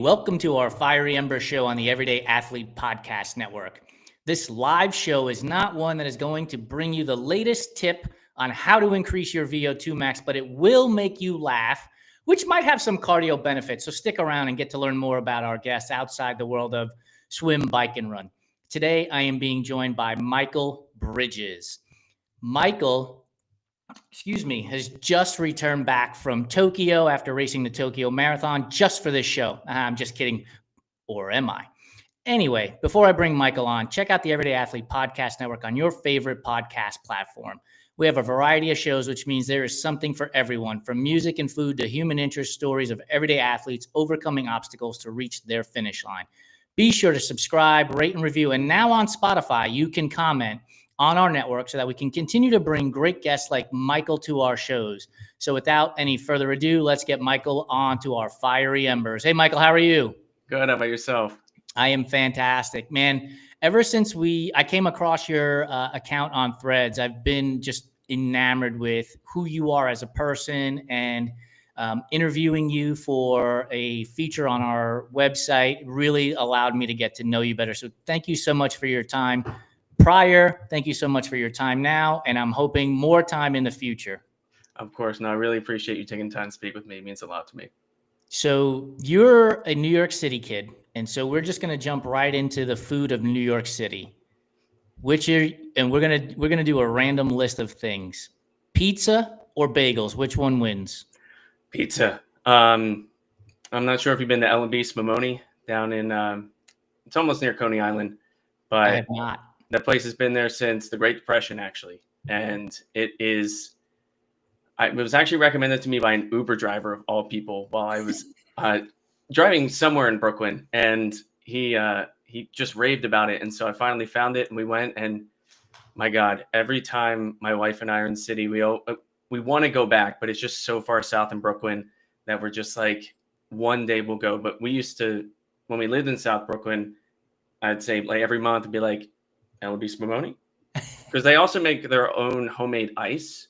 Welcome to our Fiery Embers show on the Everyday Athlete Podcast Network. This live show is not one that is going to bring you the latest tip on how to increase your VO2 max, but it will make you laugh, which might have some cardio benefits. So stick around and get to learn more about our guests outside the world of swim, bike, and run. Today, I am being joined by Michael Brydges. Michael has just returned back from Tokyo after racing the Tokyo Marathon just for this show. I'm just kidding. Or am I? Anyway, before I bring Michael on, check out the Everyday Athlete Podcast Network on your favorite podcast platform. We have a variety of shows, which means there is something for everyone, from music and food to human interest stories of everyday athletes overcoming obstacles to reach their finish line. Be sure to subscribe, rate, and review. And now on Spotify, you can comment on our network so that we can continue to bring great guests like Michael to our shows. So without any further ado, let's get Michael on to our Fiery Embers. Hey, Michael, how are you? Good. How about yourself? I am fantastic, man. Ever since I came across your account on Threads, I've been just enamored with who you are as a person, and interviewing you for a feature on our website really allowed me to get to know you better. So thank you so much for your time prior. Thank you so much for your time now, and I'm hoping more time in the future. Of course. No, I really appreciate you taking time to speak with me. It means a lot to me. So you're a New York City kid, and so we're just going to jump right into the food of New York City, and we're gonna do a random list of things: pizza or bagels. Which one wins? Pizza. I'm not sure if you've been to L&B Spumoni down in it's almost near Coney Island, but I have not. That place has been there since the Great Depression, actually, and it was actually recommended to me by an Uber driver of all people while I was driving somewhere in Brooklyn, and he just raved about it. And so I finally found it, and we went, and my God, every time my wife and I are in the city, we want to go back, but it's just so far south in Brooklyn that we're just like, one day we'll go. But we used to, when we lived in South Brooklyn, I'd say like every month it'd be like L&B Spumoni, because they also make their own homemade ice.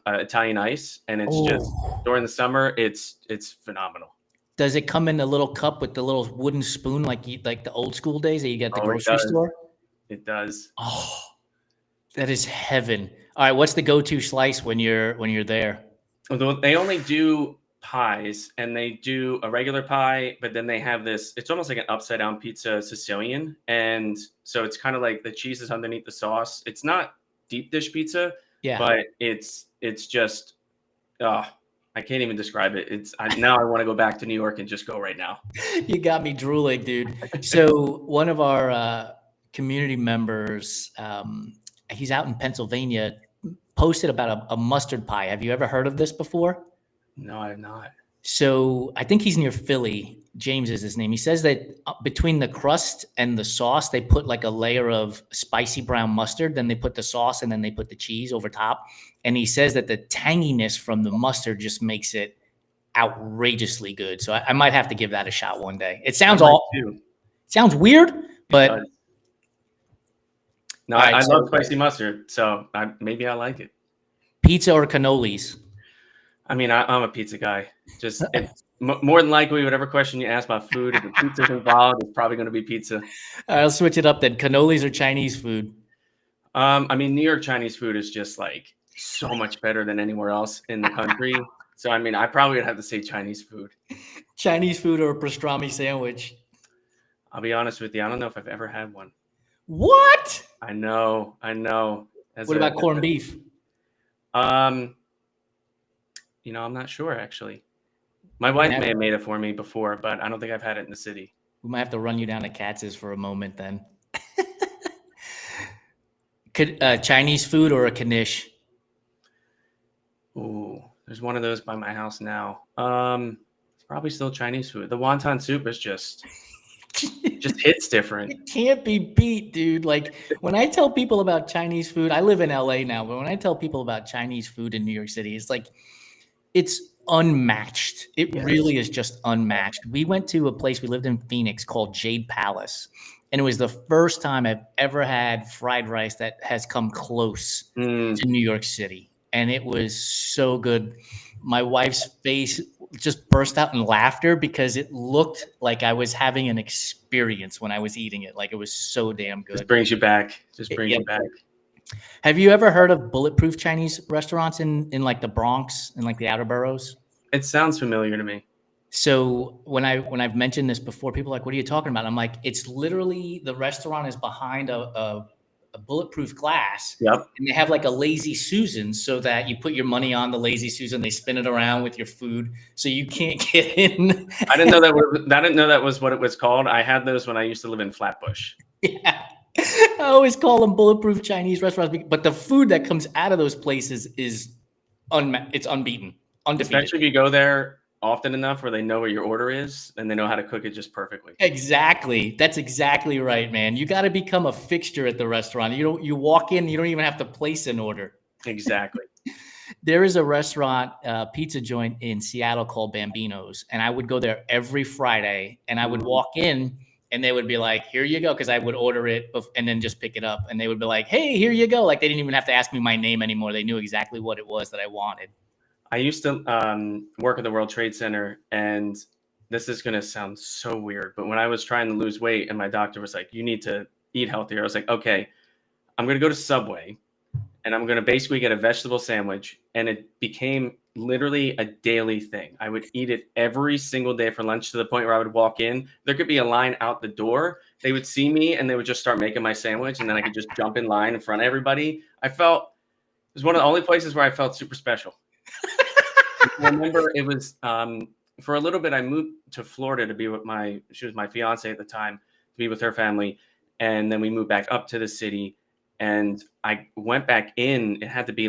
Italian ice, and it's just during the summer, it's phenomenal. Does it come in a little cup with the little wooden spoon like the old school days that you get at the grocery store? It does. Oh, that is heaven. All right, what's the go-to slice when you're there? They only do pies, and they do a regular pie, but then they have this, it's almost like an upside down pizza Sicilian, and so it's kind of like the cheese is underneath the sauce. It's not deep dish pizza. Yeah, but it's just, I can't even describe it. Now I want to go back to New York and just go right now. You got me drooling, dude. So one of our community members, he's out in Pennsylvania, posted about a mustard pie. Have you ever heard of this before? No, I have not. So I think he's near Philly. James is his name. He says that between the crust and the sauce, they put like a layer of spicy brown mustard. Then they put the sauce, and then they put the cheese over top. And he says that the tanginess from the mustard just makes it outrageously good. So I might have to give that a shot one day. It sounds sounds weird, but no, I love spicy mustard, so maybe I like it. Pizza or cannolis? I mean, I'm a pizza guy. Just more than likely, whatever question you ask about food, if the pizza's involved, it's probably going to be pizza. I'll switch it up then. Cannolis or Chinese food? I mean, New York Chinese food is just like so much better than anywhere else in the country. So, I mean, I probably would have to say Chinese food. Chinese food or a pastrami sandwich? I'll be honest with you. I don't know if I've ever had one. What? I know. What about corned beef? I'm not sure, actually. My wife may have made it for me before, but I don't think I've had it in the city. We might have to run you down to Katz's for a moment then. Chinese food or a knish? Ooh, there's one of those by my house now. It's probably still Chinese food. The wonton soup is just hits different. It can't be beat, dude. Like when I tell people about Chinese food, I live in LA now, but when I tell people about Chinese food in New York City, it's like, it's unmatched. It really is just unmatched. We went to a place, we lived in Phoenix, called Jade Palace. And it was the first time I've ever had fried rice that has come close to New York City. And it was so good. My wife's face just burst out in laughter because it looked like I was having an experience when I was eating it. Like it was so damn good. Just brings you back. Just brings you back. Have you ever heard of bulletproof Chinese restaurants in like the Bronx and like the outer boroughs? It sounds familiar to me. So when I've mentioned this before, people are like, what are you talking about? I'm like, it's literally the restaurant is behind a bulletproof glass. Yep. And they have like a lazy Susan so that you put your money on the lazy Susan. They spin it around with your food so you can't get in. I didn't know that was what it was called. I had those when I used to live in Flatbush. Yeah. I always call them bulletproof Chinese restaurants, but the food that comes out of those places is it's unbeaten, undefeated. Especially if you go there often enough where they know what your order is and they know how to cook it just perfectly. Exactly. That's exactly right, man. You got to become a fixture at the restaurant. You walk in, you don't even have to place an order. Exactly. There is a restaurant, pizza joint in Seattle called Bambino's, and I would go there every Friday, and I would walk in, and they would be like, here you go, because I would order it and then just pick it up, and they would be like, hey, here you go. Like they didn't even have to ask me my name anymore. They knew exactly what it was that I wanted. I used to work at the World Trade Center, and this is going to sound so weird, but when I was trying to lose weight and my doctor was like, you need to eat healthier, I was like, okay, I'm going to go to Subway and I'm going to basically get a vegetable sandwich. And it became literally a daily thing. I would eat it every single day for lunch to the point where I would walk in. There could be a line out the door. They would see me and they would just start making my sandwich. And then I could just jump in line in front of everybody. It was one of the only places where I felt super special. I remember it was for a little bit. I moved to Florida to be with she was my fiance at the time, to be with her family, and then we moved back up to the city. And I went back in. It had to be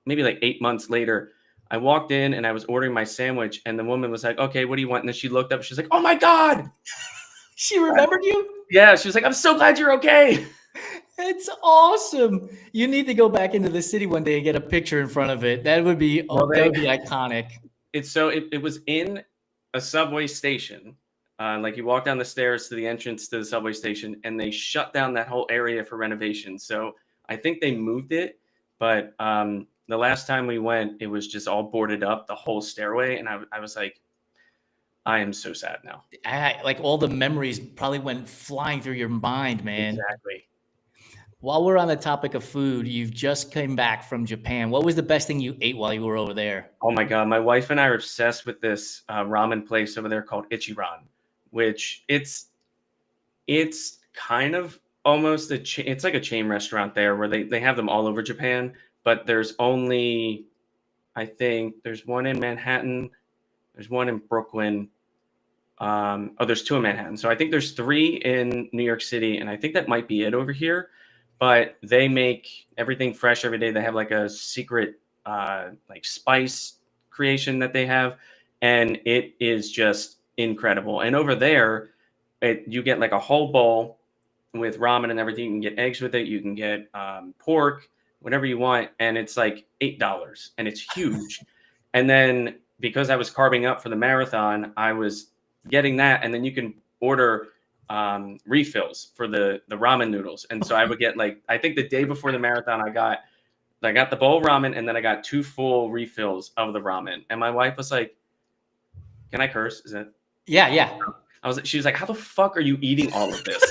maybe 8 months later. I walked in and I was ordering my sandwich, and the woman was like, "Okay, what do you want?" And then she looked up. She's like, "Oh my God!" She remembered you? Yeah, she was like, "I'm so glad you're okay." It's awesome. You need to go back into the city one day and get a picture in front of it. That would be iconic. It was in a subway station. Like you walk down the stairs to the entrance to the subway station, and they shut down that whole area for renovation. So I think they moved it, but the last time we went, it was just all boarded up, the whole stairway, and I was like, I am so sad now. Like all the memories probably went flying through your mind, man. Exactly. While we're on the topic of food, you've just came back from Japan. What was the best thing you ate while you were over there? Oh my God. My wife and I are obsessed with this ramen place over there called Ichiran, which it's kind of almost it's like a chain restaurant there where they have them all over Japan, but there's only, I think there's one in Manhattan. There's one in Brooklyn. There's two in Manhattan. So I think there's three in New York City, and I think that might be it over here. But they make everything fresh every day. They have like a secret spice creation that they have, and it is just incredible. And over there, you get like a whole bowl with ramen and everything. You can get eggs with it. You can get pork, whatever you want, and it's like $8, and it's huge. And then because I was carving up for the marathon, I was getting that, and then you can order refills for the ramen noodles. And so I would get I think the day before the marathon, I got the bowl of ramen, and then I got 2 full refills of the ramen. And my wife was like, "Can I curse? Is that?" Yeah. She was like, "How the fuck are you eating all of this?"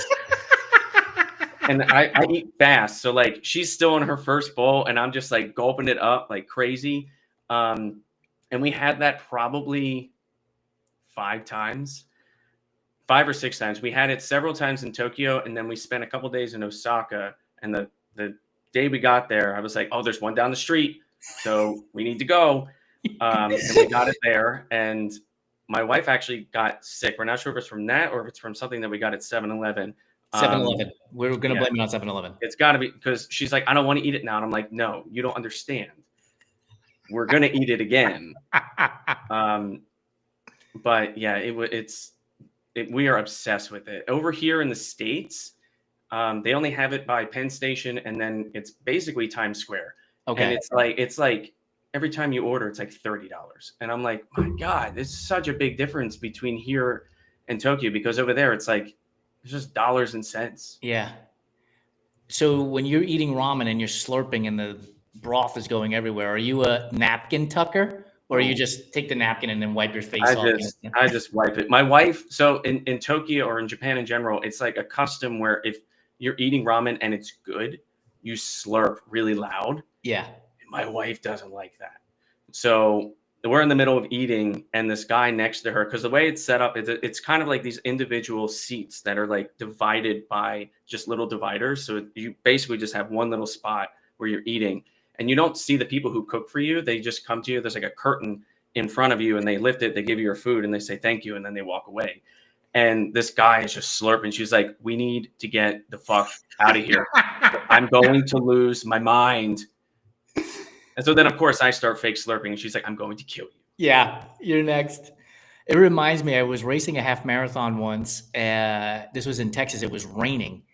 And I eat fast. So she's still in her first bowl, and I'm just gulping it up like crazy. And we had that probably 5 or 6 times. We had it several times in Tokyo, and then we spent a couple days in Osaka. And the day we got there, I was like, "Oh, there's one down the street, so we need to go." And we got it there, and my wife actually got sick. We're not sure if it's from that or if it's from something that we got at 7-Eleven. 7-Eleven. We're going to blame it on 7-Eleven. It's got to be, because she's like, "I don't want to eat it now." And I'm like, "No, you don't understand. We're going to eat it again." But yeah, we are obsessed with it. Over here in the States, they only have it by Penn Station, and then it's basically Times Square. Okay. And it's like every time you order, it's like $30. And I'm like, my God, there's such a big difference between here and Tokyo, because over there it's just dollars and cents. Yeah. So when you're eating ramen and you're slurping and the broth is going everywhere, are you a napkin tucker Or you just take the napkin and then wipe your face I off? just wipe it. My wife, so in Tokyo or in Japan in general, it's like a custom where if you're eating ramen and it's good, you slurp really loud. Yeah. My wife doesn't like that. So we're in the middle of eating, and this guy next to her, because the way it's set up, it's kind of like these individual seats that are like divided by just little dividers. So you basically just have one little spot where you're eating, and you don't see the people who cook for you. They just come to you. There's like a curtain in front of you, and they lift it, they give you your food, and they say thank you, and then they walk away. And this guy is just slurping. She's like, "We need to get the fuck out of here. I'm going to lose my mind." And so then, of course, I start fake slurping, and she's like, "I'm going to kill you." Yeah, you're next. It reminds me, I was racing a half marathon once. This was in Texas. It was raining,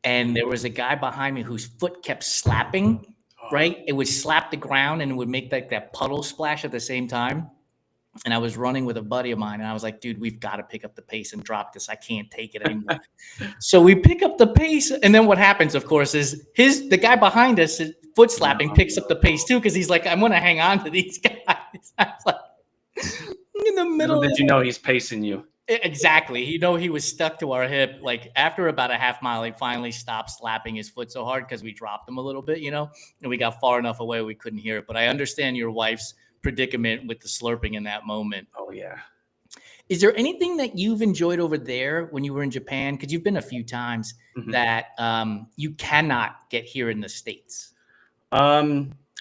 and there was a guy behind me whose foot kept slapping. Right, it would slap the ground and it would make like that puddle splash at the same time. And I was running with a buddy of mine, and I was like, "Dude, we've got to pick up the pace and drop this. I can't take it anymore." So we pick up the pace, and then what happens, of course, is the guy behind us, foot slapping, picks up the pace too, because he's like, "I'm going to hang on to these guys." I was like, in the middle. Did you know he's pacing you? Exactly. He was stuck to our hip. Like after about a half mile, he finally stopped slapping his foot so hard because we dropped him a little bit, and we got far enough away we couldn't hear it. But I understand your wife's predicament with the slurping in that moment. Oh, yeah. Is there anything that you've enjoyed over there when you were in Japan? Because you've been a few times that you cannot get here in the States. I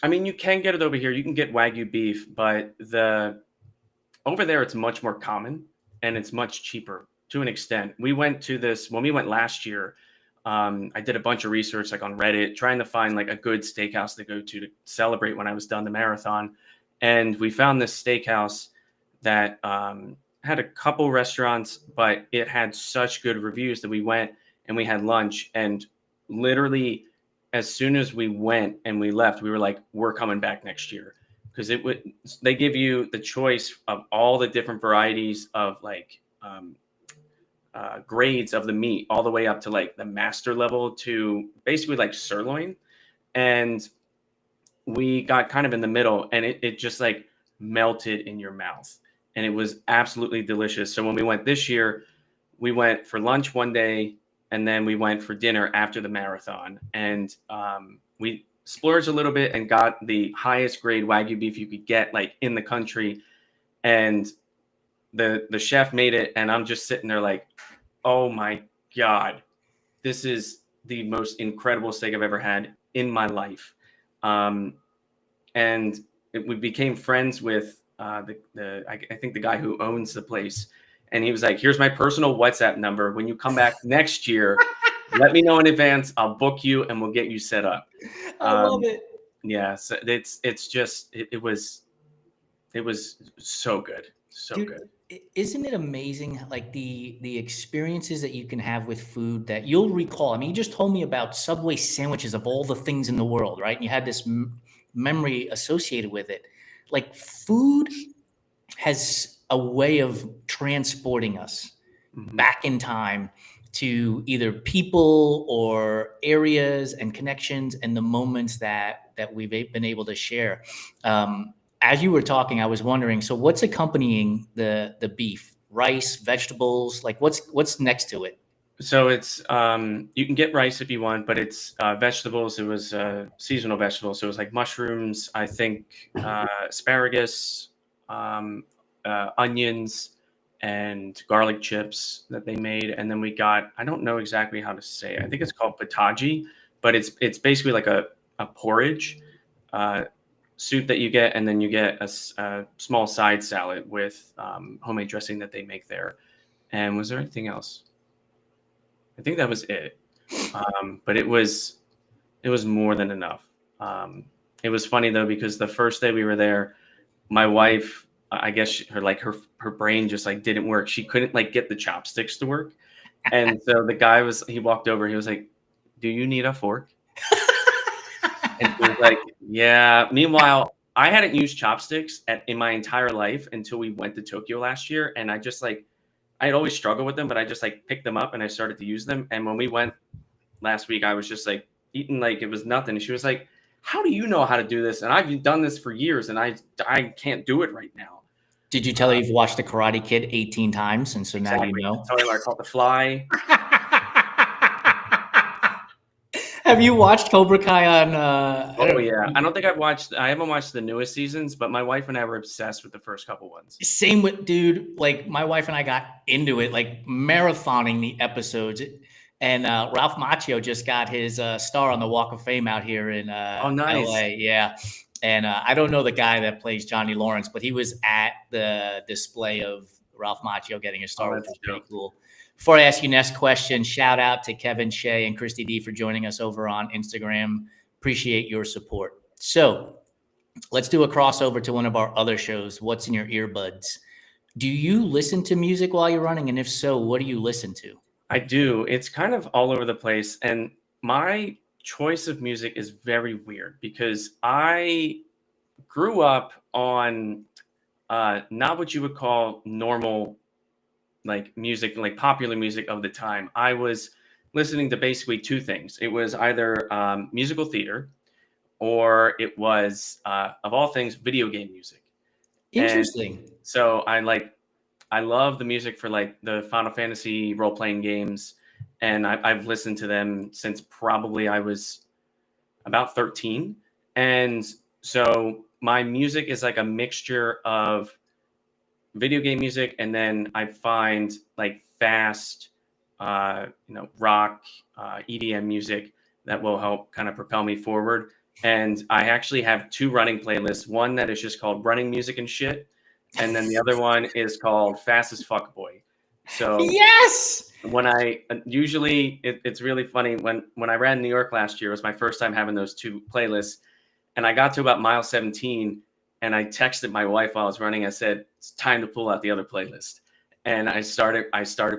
mean, you can get it over here. You can get Wagyu beef, but over there it's much more common and it's much cheaper to an extent. We went to this when we went last year. I did a bunch of research like on Reddit, trying to find like a good steakhouse to go to celebrate when I was done the marathon. And we found this steakhouse that had a couple restaurants, but it had such good reviews that we went and we had lunch. And literally, as soon as we went and we left, we were like, "We're coming back next year," because they give you the choice of all the different varieties of like grades of the meat, all the way up to like the master level to basically like sirloin. And we got kind of in the middle, and it just like melted in your mouth, and it was absolutely delicious. So when we went this year, we went for lunch one day, and then we went for dinner after the marathon, and we splurged a little bit and got the highest grade Wagyu beef you could get like in the country. And the chef made it, and I'm just sitting there like, "Oh my God, this is the most incredible steak I've ever had in my life." And we became friends with I think the guy who owns the place, and he was like, "Here's my personal WhatsApp number. When you come back next year, let me know in advance. I'll book you, and we'll get you set up." I love it. Yeah, so it was so good, so Dude, good. Isn't it amazing, like the experiences that you can have with food that you'll recall? I mean, you just told me about Subway sandwiches of all the things in the world, right? And you had this memory associated with it. Like food has a way of transporting us back in time to either people or areas and connections and the moments that we've been able to share. As you were talking, I was wondering, so what's accompanying the beef? Rice, vegetables, like what's next to it? So it's you can get rice if you want, but it's vegetables. It was seasonal vegetables, so it was like mushrooms, I think, asparagus, onions, and garlic chips that they made. And then we got, I don't know exactly how to say it. I think it's called potaji, but it's basically like a porridge soup that you get, and then you get a small side salad with homemade dressing that they make there. And was there anything else? I think that was it. But it was more than enough. It was funny though, because the first day we were there, my wife, I guess her brain just like didn't work. She couldn't like get the chopsticks to work. And so he walked over, he was like, "Do you need a fork?" And she was like, "Yeah." Meanwhile, I hadn't used chopsticks in my entire life until we went to Tokyo last year. And I had always struggled with them, but I just like picked them up and I started to use them. And when we went last week, I was just like eating like it was nothing. And she was like, how do you know how to do this? And I've done this for years, and I can't do it right now. Did you tell her you've watched The Karate Kid 18 times, and so now you know? Tell her I caught the fly. Have you watched Cobra Kai on? Oh yeah, I haven't watched the newest seasons, but my wife and I were obsessed with the first couple ones. Same with dude. Like my wife and I got into it, like marathoning the episodes. And Ralph Macchio just got his star on the Walk of Fame out here in Oh, nice. LA. Yeah. And I don't know the guy that plays Johnny Lawrence, but he was at the display of Ralph Macchio getting his star, which was pretty cool. Before I ask you next question, shout out to Kevin Shea and Christy D for joining us over on Instagram. Appreciate your support. So let's do a crossover to one of our other shows, What's in Your Earbuds. Do you listen to music while you're running? And if so, what do you listen to? I do. It's kind of all over the place. And my choice of music is very weird because I grew up on not what you would call normal like music, like popular music of the time. I was listening to basically two things. It was either musical theater or it was, of all things, video game music. Interesting. And so I love the music for like the Final Fantasy role-playing games. And I've listened to them since probably I was about 13. And so my music is like a mixture of video game music, and then I find like fast, rock, EDM music that will help kind of propel me forward. And I actually have two running playlists. One that is just called Running Music and Shit, and then the other one is called Fast as Fuck Boy. So yes, when I usually it's really funny when I ran New York last year, it was my first time having those two playlists, and I got to about mile 17. And I texted my wife while I was running. I said, it's time to pull out the other playlist. And I started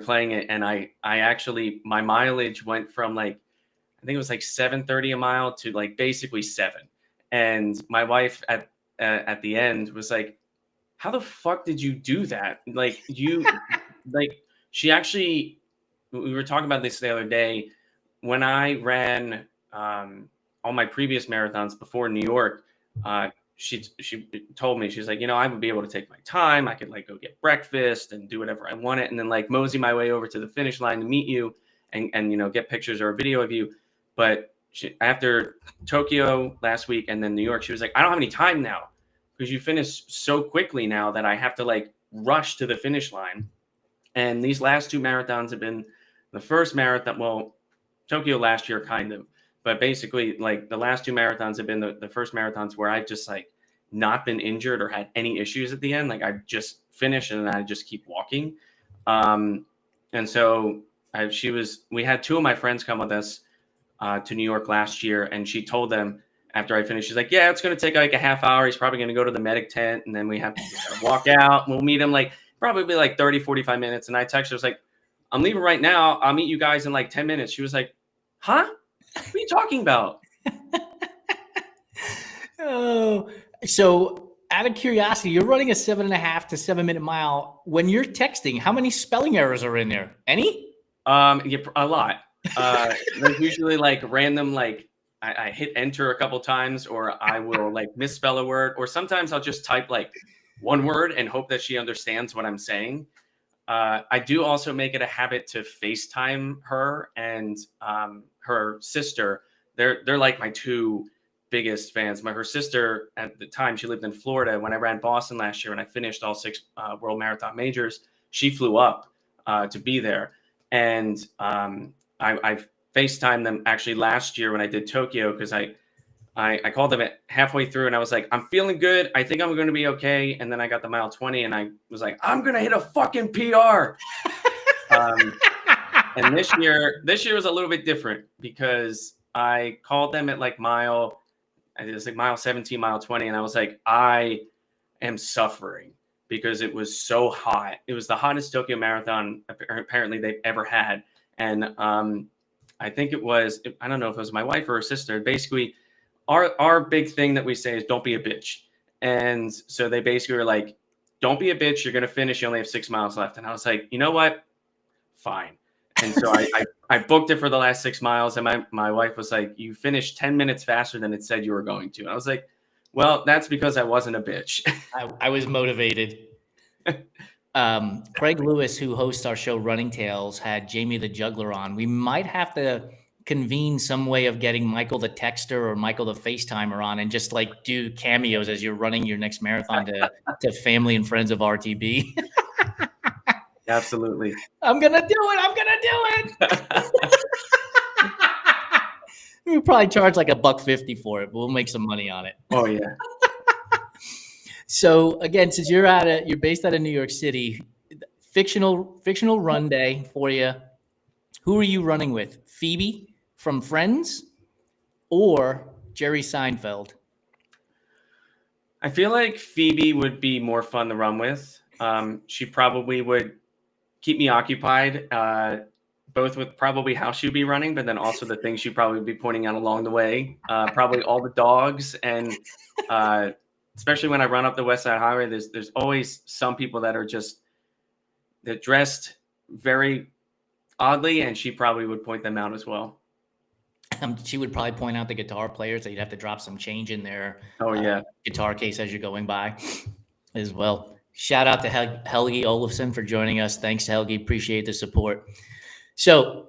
playing it. And I actually, my mileage went from like, I think it was like 7:30 a mile to like basically 7. And my wife at the end was like, how the fuck did you do that? Like she actually, we were talking about this the other day when I ran all my previous marathons before New York. She told me, she's like, I would be able to take my time. I could like go get breakfast and do whatever I wanted, and then like mosey my way over to the finish line to meet you and get pictures or a video of you. But after Tokyo last week and then New York, she was like, I don't have any time now because you finished so quickly now that I have to like rush to the finish line. And these last two marathons have been the first marathon, well, Tokyo last year kind of. But basically, like the last two marathons have been the first marathons where I've just like not been injured or had any issues at the end. Like I just finished and then I just keep walking. And so we had two of my friends come with us to New York last year. And she told them after I finished, she's like, yeah, it's going to take like a half hour. He's probably going to go to the medic tent. And then we have to walk out. We'll meet him like probably like 30, 45 minutes. And I texted her, I was like, I'm leaving right now. I'll meet you guys in like 10 minutes. She was like, huh? What are you talking about? Oh, so out of curiosity, you're running a 7.5 to 7 minute mile. When you're texting, how many spelling errors are in there? Any? Yeah, a lot. There's usually like random, like I hit enter a couple times, or I will like misspell a word, or sometimes I'll just type like one word and hope that she understands what I'm saying. I do also make it a habit to FaceTime her and her sister. They're like my two biggest fans. Her sister at the time, she lived in Florida. When I ran Boston last year and I finished all 6 World Marathon Majors, she flew up to be there. And I FaceTimed them actually last year when I did Tokyo because I called them at halfway through and I was like, I'm feeling good. I think I'm going to be okay. And then I got the mile 20 and I was like, I'm going to hit a fucking PR. And this year was a little bit different because I called them at like mile 17, mile 20. And I was like, I am suffering because it was so hot. It was the hottest Tokyo Marathon apparently they've ever had. And I think it was, I don't know if it was my wife or her sister, basically our big thing that we say is don't be a bitch. And so they basically were like, don't be a bitch. You're going to finish. You only have 6 miles left. And I was like, you know what? Fine. And so I booked it for the last 6 miles, and my wife was like, "You finished 10 minutes faster than it said you were going to." And I was like, "Well, that's because I wasn't a bitch." I was motivated. Craig Lewis, who hosts our show Running Tales, had Jamie the Juggler on. We might have to convene some way of getting Michael the Texter or Michael the FaceTimer on and just like do cameos as you're running your next marathon to family and friends of RTB. Absolutely. I'm gonna do it. We'll probably charge like $1.50 for it, but we'll make some money on it. Oh yeah. So again, since you're based out of New York City, fictional run day for you. Who are you running with? Phoebe from Friends or Jerry Seinfeld? I feel like Phoebe would be more fun to run with. She probably would keep me occupied, both with probably how she'd be running, but then also the things she'd probably be pointing out along the way. Probably all the dogs, and especially when I run up the West Side Highway, there's always some people that are they're dressed very oddly, and she probably would point them out as well. She would probably point out the guitar players that you'd have to drop some change in their guitar case as you're going by as well. Shout out to Helgi Olafsson for joining us. Thanks, Helgi. Appreciate the support. So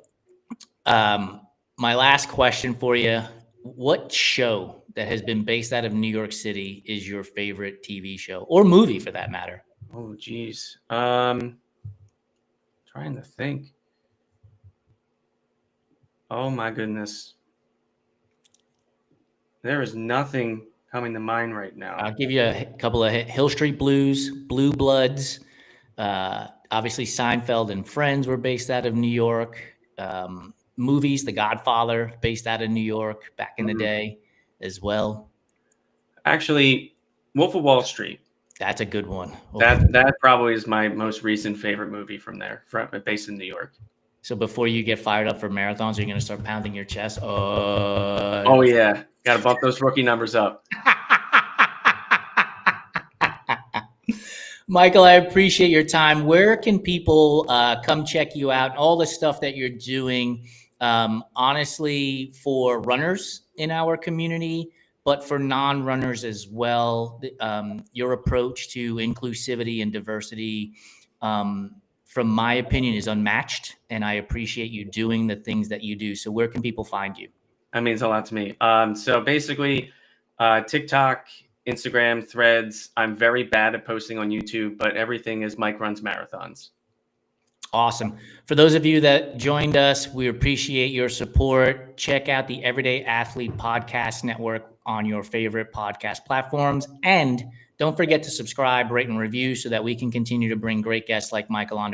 my last question for you, what show that has been based out of New York City is your favorite TV show or movie for that matter? Oh, geez. Trying to think. Oh my goodness. There is nothing coming to mind right now. I'll give you a couple of Hill Street Blues, Blue Bloods. Obviously, Seinfeld and Friends were based out of New York. Movies, The Godfather, based out of New York back in the day as well. Actually, Wolf of Wall Street. That's a good one. That probably is my most recent favorite movie from there, based in New York. So before you get fired up for marathons, you're going to start pounding your chest. Oh yeah, got to bump those rookie numbers up. Michael, I appreciate your time. Where can people come check you out? All the stuff that you're doing, honestly, for runners in our community, but for non-runners as well. Your approach to inclusivity and diversity, from my opinion, is unmatched, and I appreciate you doing the things that you do. So where can people find you? That means a lot to me. So basically, TikTok, Instagram, Threads. I'm very bad at posting on YouTube, but everything is Mike Runs Marathons. Awesome. For those of you that joined us, we appreciate your support. Check out the Everyday Athlete Podcast Network on your favorite podcast platforms. And don't forget to subscribe, rate, and review so that we can continue to bring great guests like Michael on.